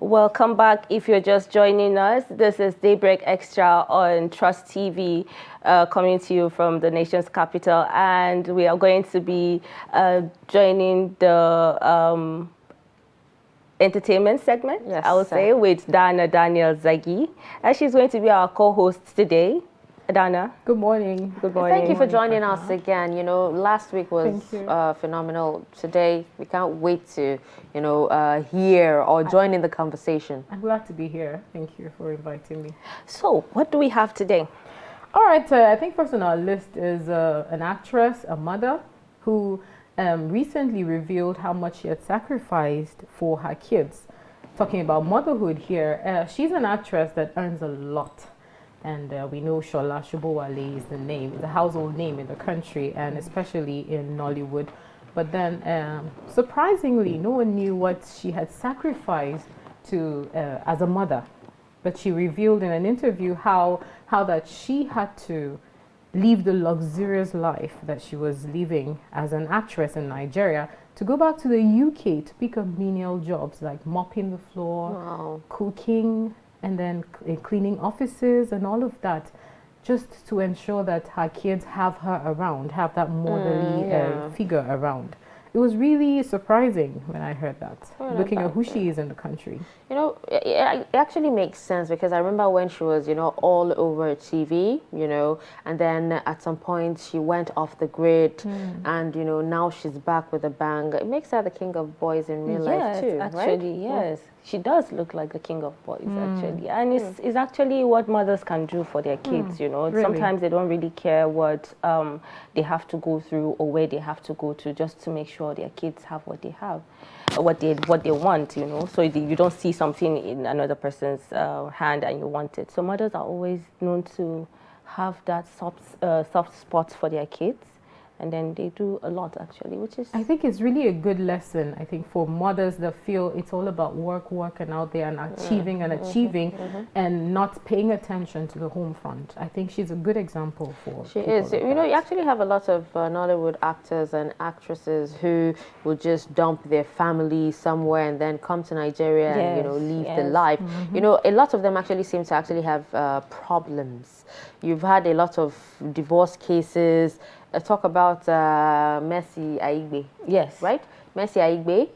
Welcome back. If you're just joining us, this is Daybreak Extra on Trust TV, coming to you from the nation's capital. And we are going to be joining the entertainment segment, yes, I would say, with Dana Daniel Zagi. And she's going to be our co-host today. Dana. Good morning. Good morning. Thank you for joining us again. You know, last week was phenomenal. Today, we can't wait to, hear or join in the conversation. I'm glad to be here. Thank you for inviting me. So, what do we have today? All right. I think first on our list is an actress, a mother, who recently revealed how much she had sacrificed for her kids. Talking about motherhood here, she's an actress that earns a lot. And we know Shola Shobowale is the household name in the country, and especially in Nollywood. But then, surprisingly, no one knew what she had sacrificed to as a mother. But she revealed in an interview how that she had to leave the luxurious life that she was living as an actress in Nigeria to go back to the UK to pick up menial jobs like mopping the floor, cooking, and then cleaning offices and all of that, just to ensure that her kids have her around, have that motherly figure around. It was really surprising when I heard that, looking at who she is in the country. You know, it actually makes sense because I remember when she was, all over TV, and then at some point she went off the grid and, now she's back with a bang. It makes her the king of boys in real life too, actually, right? Yes. She does look like the king of boys, actually. And it's actually what mothers can do for their kids, Really? Sometimes they don't really care what they have to go through or where they have to go to just to make sure their kids have what they have, what they want, So you don't see something in another person's hand and you want it. So mothers are always known to have that soft spot for their kids. And then they do a lot, actually, which is... I think it's really a good lesson, I think, for mothers that feel it's all about working out there and achieving and not paying attention to the home front. I think she's a good example for She is. You actually have a lot of Nollywood actors and actresses who will just dump their family somewhere and then come to Nigeria and, leave the life. A lot of them actually seem to have problems. You've had a lot of divorce cases. Talk about Mercy Aigbe. Yes. Right? Mercy Aigbe,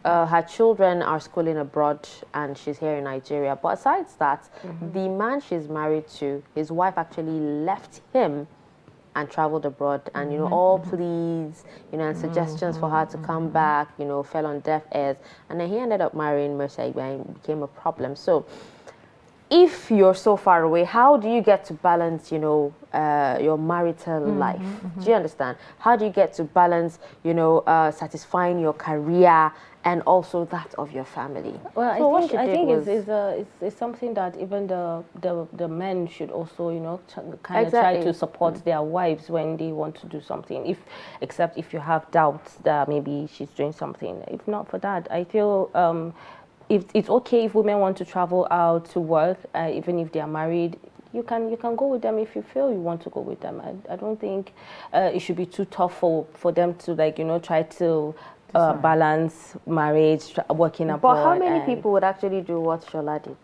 her children are schooling abroad and she's here in Nigeria. But aside that, the man she's married to, his wife actually left him and traveled abroad. And, all pleas, and suggestions for her to come back, fell on deaf ears. And then he ended up marrying Mercy Aigbe and it became a problem. So, if you're so far away, how do you get to balance, your marital life? Do you understand? How do you get to balance, satisfying your career and also that of your family? Well, so I think it's something that even the men should also, kind of try to support their wives when they want to do something. Except if you have doubts that maybe she's doing something. If not for that, I feel. It's okay if women want to travel out to work, even if they are married. You can go with them if you feel you want to go with them. I don't think it should be too tough for them to try to balance marriage, working abroad. But how many people would actually do what Shola did?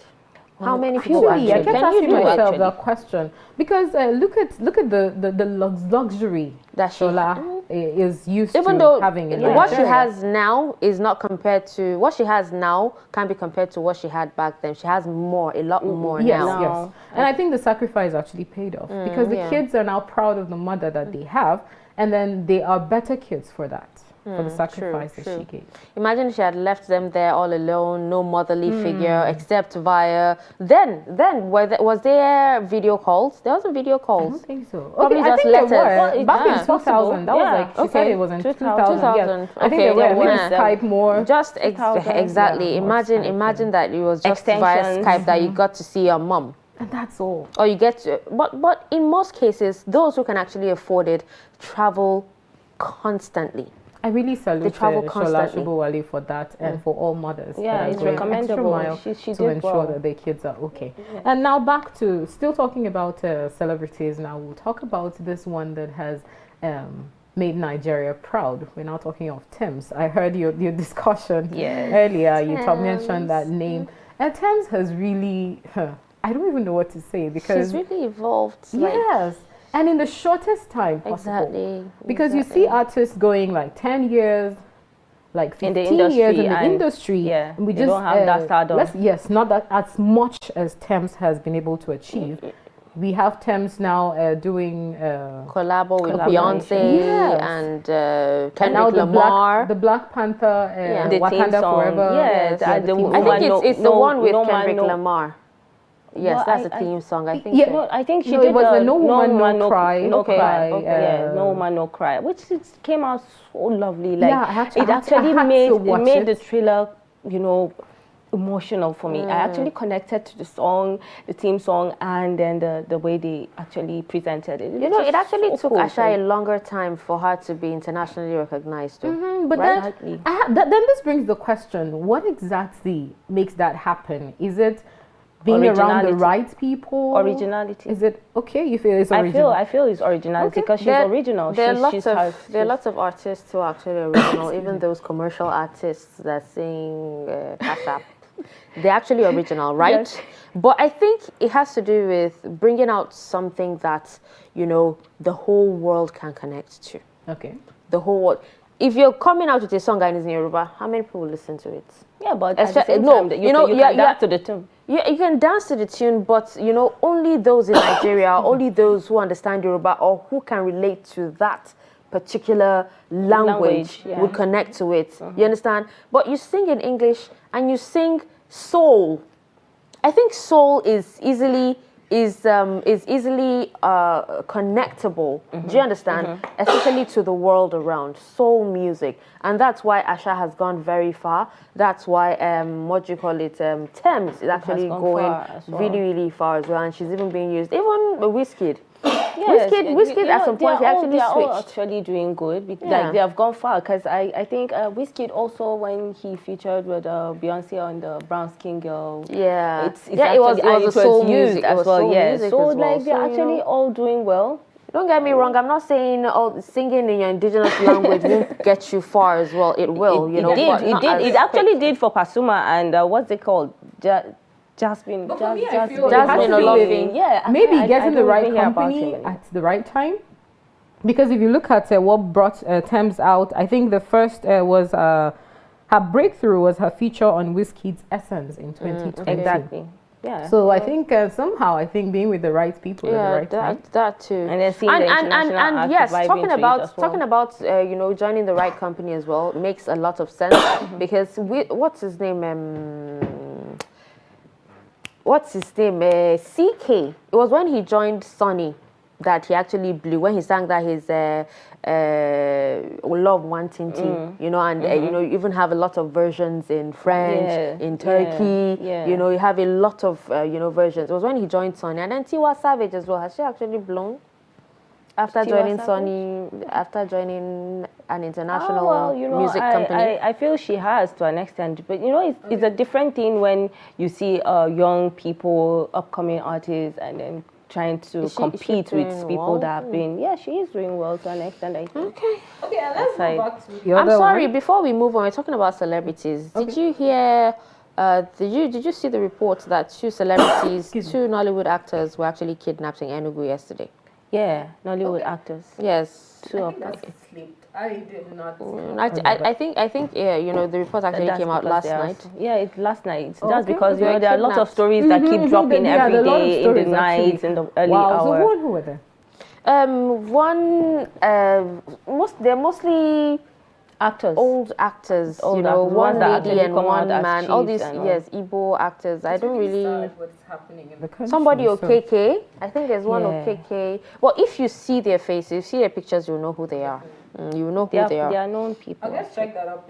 How many people? Actually, I kept asking myself that question because look at the luxury that Shola is used to having in what she has now is not compared to what she has now can be compared to what she had back then. She has a lot more now. Yes, and I think the sacrifice actually paid off because the kids are now proud of the mother that they have, and then they are better kids for that. For the sacrifice that she gave. Imagine she had left them there all alone, no motherly figure except via. Then was there video calls? There wasn't video calls. I don't think so. Probably just letters. Back in 2000, that was she said it was in 2000. Yes. I think they were Skype more. Just exactly. Imagine that it was just via Skype that you got to see your mom. And that's all. Or you get to, but in most cases, those who can actually afford it travel constantly. I really salute Shola Shobowale for that and for all mothers. Yeah, it's recommendable. She to ensure that their kids are okay. Yeah. And now back to still talking about celebrities. Now we'll talk about this one that has made Nigeria proud. We're now talking of Thames. I heard your discussion Yes. earlier. You mentioned that name. And Thames has really, I don't even know what to say because she's really evolved. Yes. And in the shortest time possible. Exactly. Because you see artists going like 10 years, like 15 years in the industry. Yeah, and we they don't have that stardom. Yes, not that as much as Thames has been able to achieve. We have Thames now doing collabo with Beyonce and Kendrick Lamar. The Black Panther, the Wakanda Forever. Yes, I think it's the one with Kendrick Lamar. Yes, that's the theme song. I think. Yeah, so. I think she did. It was No Woman, No Cry. No Cry. Yeah, No Woman, No Cry, which came out so lovely. Like it actually made the thriller, emotional for me. I actually connected to the song, the theme song, and then the way they actually presented it. It actually took Asha a longer time for her to be internationally recognized. But then this brings the question: what exactly makes that happen? Is it being around the right people? Originality. Is it okay? You feel it's original? I feel it's originality because she's original. There are lots of artists who are actually original. Even those commercial artists that sing Cash App, they're actually original, right? Yes. But I think it has to do with bringing out something that the whole world can connect to. Okay. The whole world. If you're coming out with a song and it's in Yoruba, how many people will listen to it? Yeah, but at the same time, you can dance to the tune. Yeah, you can dance to the tune, but only those in Nigeria, only those who understand Yoruba or who can relate to that particular language would connect to it. You understand? But you sing in English and you sing soul. I think soul is easily connectable. Do you understand? Especially to the world around. Soul music. And that's why Asha has gone very far. That's why Thames is actually going really, really far as well. And she's even being used. Even Wizkid. Yes, Wizkid at some point they are all actually doing good. Like they have gone far because I think Wizkid also, when he featured with Beyonce on the Brown Skin Girl, it was a soul music as well. Yeah, so like they're actually all doing well. Don't get me wrong. I'm not saying singing in your indigenous language won't get you far as well. It will. It actually did for Pasuma and what's it called? Jasmine Olofin. Yeah, maybe getting the right company at the right time. Because if you look at what brought Thames out, I think the first was her breakthrough was her feature on Wizkid's Essence in 2020. Exactly. Yeah. So I think somehow being with the right people at the right time. That too. And then seeing the international and yes, talking about joining the right company as well makes a lot of sense because what's his name? CK. It was when he joined Sonny that he actually blew. When he sang that his Love Wanting to, you even have a lot of versions in French, in Turkey. You have a lot of versions. It was when he joined Sonny, and then Tiwa Savage as well. Has she actually blown after joining Sonny? After joining an international music company? I feel she has to an extent, but it's a different thing when you see young people, upcoming artists, and then trying to compete with people that have been. Yeah, she is doing well to an extent, I think. Okay, let's go back to the other. I'm sorry. Before we move on, we're talking about celebrities. Okay. Did you hear? Did you see the report that two celebrities, two Nollywood actors, were actually kidnapped in Enugu yesterday? Yeah, Nollywood actors. Yes, two of them. I did not. I think the report actually came out last night. Yeah, it's last night. That's because there are a lot of stories that keep dropping every day in the night, in the early hour. So who were there? They're mostly actors, old actors. One lady and one man. All these Igbo actors. I don't really. What's happening in the country? Somebody OKK. I think there's one OKK. Well, if you see their faces, you see their pictures, you'll know who they are. You know who they are. They are known people. Let's check that up.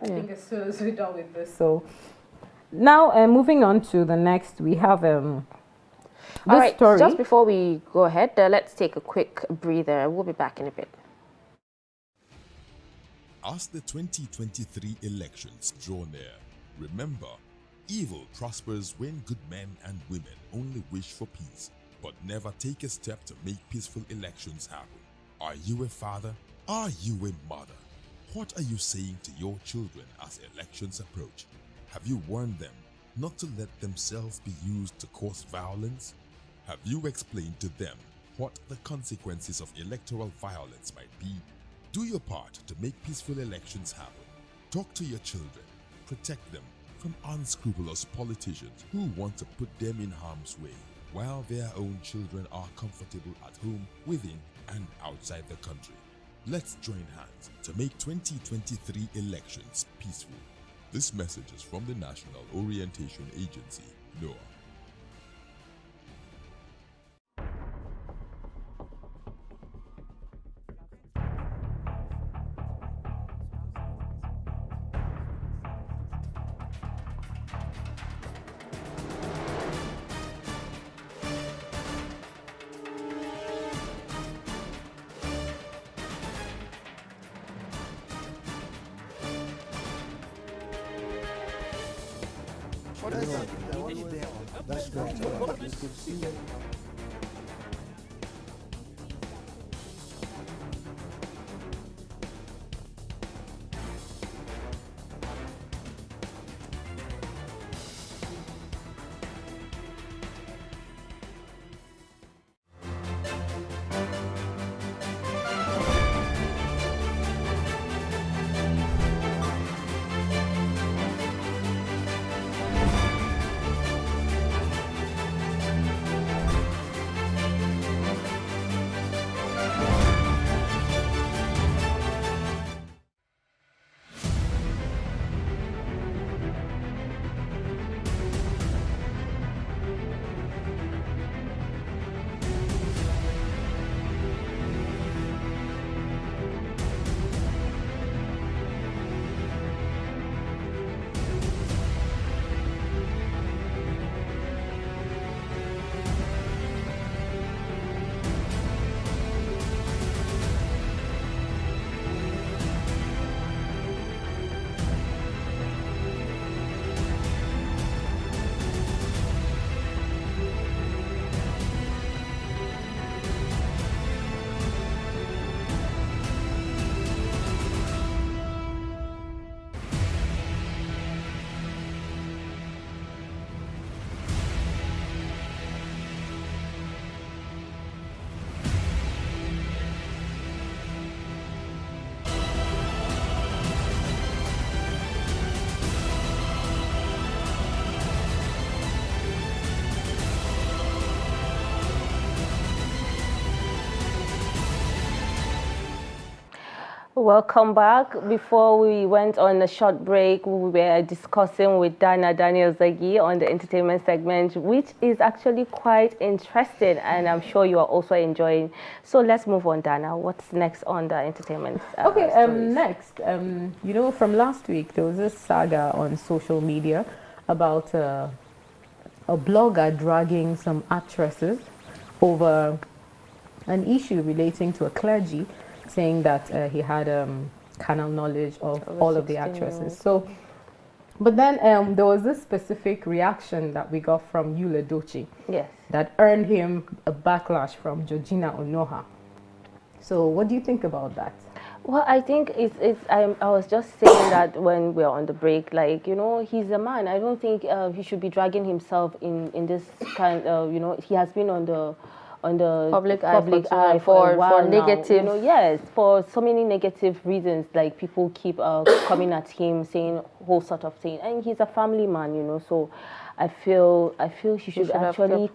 I think as soon as we're done with this. So now, moving on to the next, we have this story. Just before we go ahead, let's take a quick breather. We'll be back in a bit. As the 2023 elections draw near, remember, evil prospers when good men and women only wish for peace, but never take a step to make peaceful elections happen. Are you a father, Are you a mother? What are you saying to your children as elections approach? Have you warned them not to let themselves be used to cause violence? Have you explained to them what the consequences of electoral violence might be? Do your part to make peaceful elections happen. Talk to your children. Protect them from unscrupulous politicians who want to put them in harm's way, while their own children are comfortable at home, within and outside the country. Let's join hands to make 2023 elections peaceful. This message is from the National Orientation Agency, NOAA. That's great. Good to see you. Welcome back. Before we went on a short break, we were discussing with Dana Daniel Zagi on the entertainment segment, which is actually quite interesting, and I'm sure you are also enjoying. So let's move on, Dana. What's next on the entertainment Okay, stories? next, you know, from last week, there was this saga on social media about a blogger dragging some actresses over an issue relating to a clergy, saying that he had carnal knowledge of all of the actresses. So, but then there was this specific reaction that we got from Yul Edochie, Yes. that earned him a backlash from Georgina Onoha. So what do you think about that? Well, I think I was just saying that when we were on the break, like, you know, he's a man. I don't think he should be dragging himself in this kind of, you know, he has been on the Public eye for a while now, negative. you know, yes, for so many negative reasons. Like, people keep coming at him, saying whole sort of thing, and he's a family man, you know. So, I feel he should actually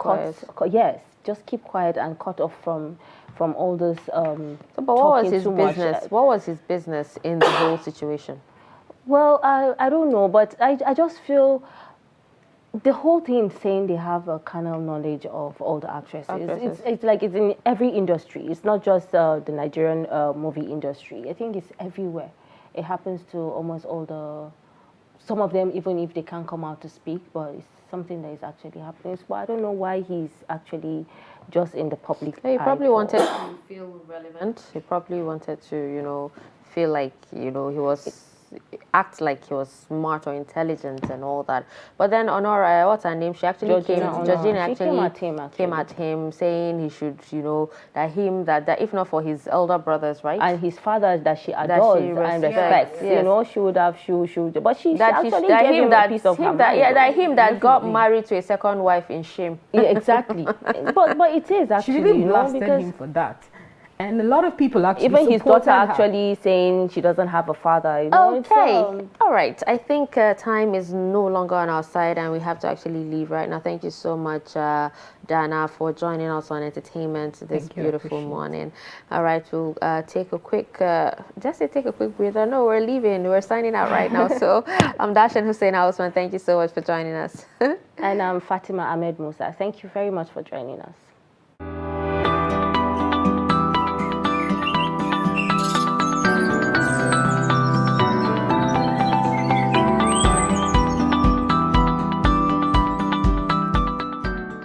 yes, just keep quiet and cut off from all this. So, but what was his business? What was his business in the whole situation? Well, I don't know, but I just feel the whole thing saying they have a carnal knowledge of all the actresses. It's like it's in every industry. It's not just the Nigerian movie industry. I think it's everywhere. It happens to almost all some of them, even if they can't come out to speak, but it's something that is actually happening. So I don't know why he's actually just in the public eye. He probably wanted to feel relevant. He probably wanted to, you know, feel like, you know, he was act like he was smart or intelligent and all that. But then Honora, what's her name? She actually Georgina actually came at him saying he should, you know, that if not for his elder brothers, right? And his father that she adores and respects. Yes. You know, she would have, but she actually gave him a piece of her mind. That got married to a second wife in shame. Yeah, exactly. but it is actually, she really blasted him for that. And a lot of people actually even his daughter actually saying she doesn't have a father. You know, okay, all right. I think time is no longer on our side, and we have to actually leave right now. Thank you so much, Dana, for joining us on Entertainment this beautiful morning. All right, we'll take a quick, take a quick breather. No, we're leaving. We're signing out right now. So I'm Dashan Hussein Hausman. Thank you so much for joining us. And I'm Fatima Ahmed Musa. Thank you very much for joining us.